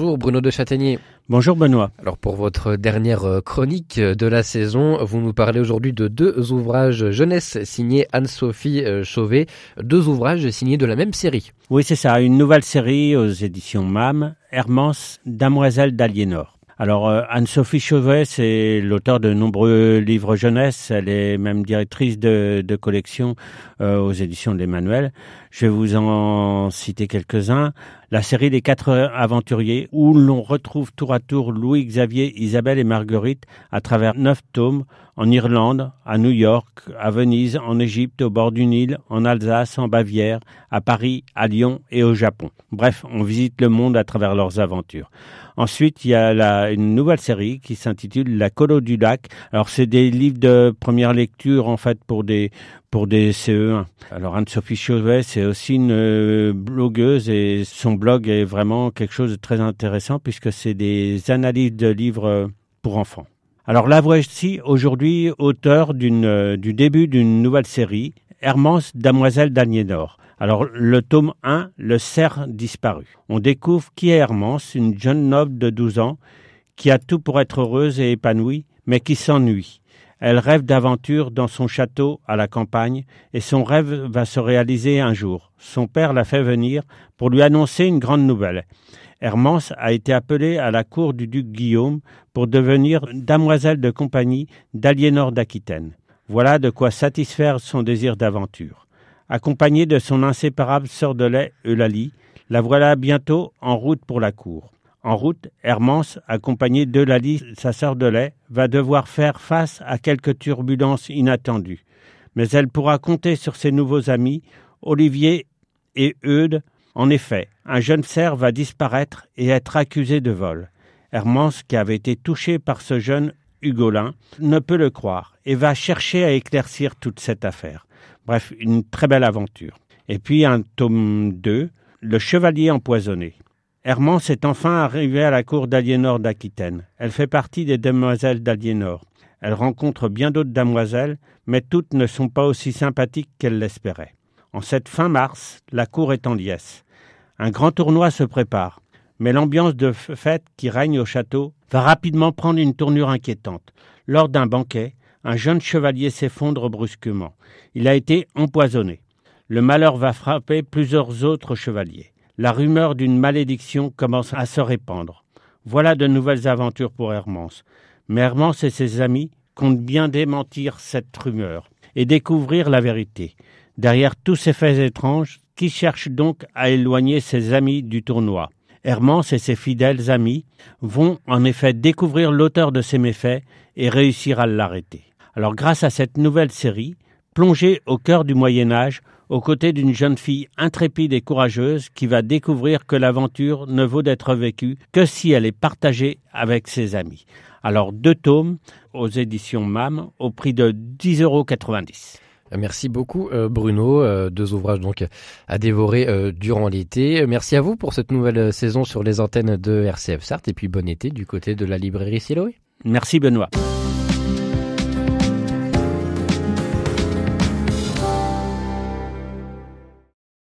Bonjour Bruno de Châtaignier. Bonjour Benoît. Alors pour votre dernière chronique de la saison, vous nous parlez aujourd'hui de 2 ouvrages jeunesse signés Anne-Sophie Chauvet, 2 ouvrages signés de la même série. Oui, c'est ça, une nouvelle série aux éditions MAM, Hermance, Damoiselle d'Aliénor. Alors Anne-Sophie Chauvet, c'est l'auteur de nombreux livres jeunesse, elle est même directrice de collection aux éditions de l'Emmanuel. Je vais vous en citer quelques-uns. La série des 4 aventuriers, où l'on retrouve tour à tour Louis, Xavier, Isabelle et Marguerite à travers 9 tomes, en Irlande, à New York, à Venise, en Égypte, au bord du Nil, en Alsace, en Bavière, à Paris, à Lyon et au Japon. Bref, on visite le monde à travers leurs aventures. Ensuite, il y a une nouvelle série qui s'intitule La Colo du Lac. Alors, c'est des livres de première lecture, en fait, pour des CE1. Alors, Anne-Sophie Chauvet, c'est aussi une blogueuse et son blog est vraiment quelque chose de très intéressant puisque c'est des analyses de livres pour enfants. Alors, la voici aujourd'hui auteur du début d'une nouvelle série, Hermance, Damoiselle d'Aliénor. Alors, le tome 1, Le cerf disparu. On découvre qui est Hermance, une jeune noble de 12 ans, qui a tout pour être heureuse et épanouie, mais qui s'ennuie. Elle rêve d'aventure dans son château à la campagne, et son rêve va se réaliser un jour. Son père l'a fait venir pour lui annoncer une grande nouvelle. Hermance a été appelée à la cour du duc Guillaume pour devenir damoiselle de compagnie d'Aliénor d'Aquitaine. Voilà de quoi satisfaire son désir d'aventure. Accompagnée de son inséparable sœur de lait, Eulalie, la voilà bientôt en route pour la cour. En route, Hermance, accompagnée d'Eulalie, sa sœur de lait, va devoir faire face à quelques turbulences inattendues. Mais elle pourra compter sur ses nouveaux amis, Olivier et Eudes. En effet, un jeune cerf va disparaître et être accusé de vol. Hermance, qui avait été touchée par ce jeune Hugolin, ne peut le croire et va chercher à éclaircir toute cette affaire. Bref, une très belle aventure. Et puis un tome 2, Le chevalier empoisonné. Hermance est enfin arrivée à la cour d'Aliénor d'Aquitaine. Elle fait partie des demoiselles d'Aliénor. Elle rencontre bien d'autres damoiselles, mais toutes ne sont pas aussi sympathiques qu'elle l'espérait. En cette fin mars, la cour est en liesse. Un grand tournoi se prépare, mais l'ambiance de fête qui règne au château va rapidement prendre une tournure inquiétante. Lors d'un banquet, un jeune chevalier s'effondre brusquement. Il a été empoisonné. Le malheur va frapper plusieurs autres chevaliers. La rumeur d'une malédiction commence à se répandre. Voilà de nouvelles aventures pour Hermance. Mais Hermance et ses amis comptent bien démentir cette rumeur et découvrir la vérité. Derrière tous ces faits étranges, qui cherche donc à éloigner ses amis du tournoi? Hermance et ses fidèles amis vont en effet découvrir l'auteur de ces méfaits et réussir à l'arrêter. Alors grâce à cette nouvelle série, plongée au cœur du Moyen-Âge, aux côtés d'une jeune fille intrépide et courageuse qui va découvrir que l'aventure ne vaut d'être vécue que si elle est partagée avec ses amis. Alors 2 tomes aux éditions MAM au prix de 10,90 €. Merci beaucoup Bruno, 2 ouvrages donc à dévorer durant l'été. Merci à vous pour cette nouvelle saison sur les antennes de RCF Sarthe et puis bon été du côté de la librairie Siloé. Merci Benoît.